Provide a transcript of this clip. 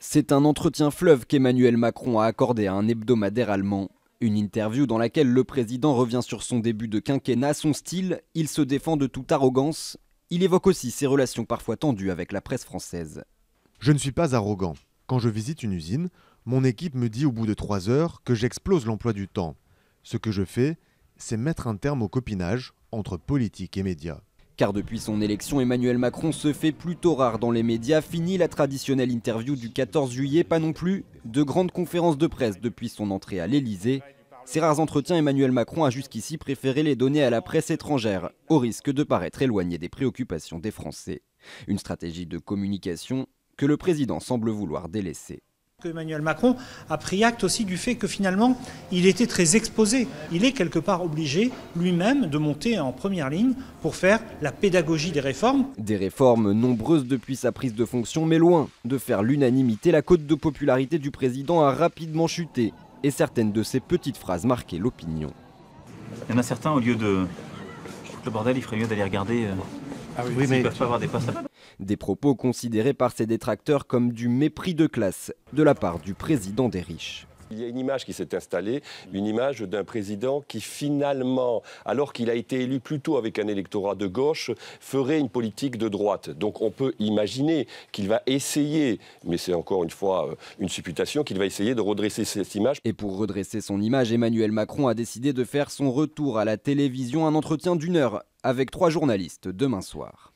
C'est un entretien fleuve qu'Emmanuel Macron a accordé à un hebdomadaire allemand. Une interview dans laquelle le président revient sur son début de quinquennat, son style, il se défend de toute arrogance. Il évoque aussi ses relations parfois tendues avec la presse française. Je ne suis pas arrogant. Quand je visite une usine, mon équipe me dit au bout de 3 heures que j'explose l'emploi du temps. Ce que je fais, c'est mettre un terme au copinage entre politique et médias. Car depuis son élection, Emmanuel Macron se fait plutôt rare dans les médias. Fini la traditionnelle interview du 14 juillet, pas non plus de grandes conférences de presse depuis son entrée à l'Elysée. Ces rares entretiens, Emmanuel Macron a jusqu'ici préféré les donner à la presse étrangère, au risque de paraître éloigné des préoccupations des Français. Une stratégie de communication que le président semble vouloir délaisser. Emmanuel Macron a pris acte aussi du fait que finalement, il était très exposé. Il est quelque part obligé lui-même de monter en première ligne pour faire la pédagogie des réformes. Des réformes nombreuses depuis sa prise de fonction, mais loin de faire l'unanimité, la cote de popularité du président a rapidement chuté et certaines de ses petites phrases marquaient l'opinion. Il y en a certains, au lieu de le bordel, il ferait mieux d'aller regarder. Oui, mais ils ne peuvent pas avoir des postes. Des propos considérés par ses détracteurs comme du mépris de classe de la part du président des riches. Il y a une image qui s'est installée, une image d'un président qui finalement, alors qu'il a été élu plutôt avec un électorat de gauche, ferait une politique de droite. Donc on peut imaginer qu'il va essayer, mais c'est encore une fois une supputation, qu'il va essayer de redresser cette image. Et pour redresser son image, Emmanuel Macron a décidé de faire son retour à la télévision, un entretien d'1 heure avec 3 journalistes demain soir.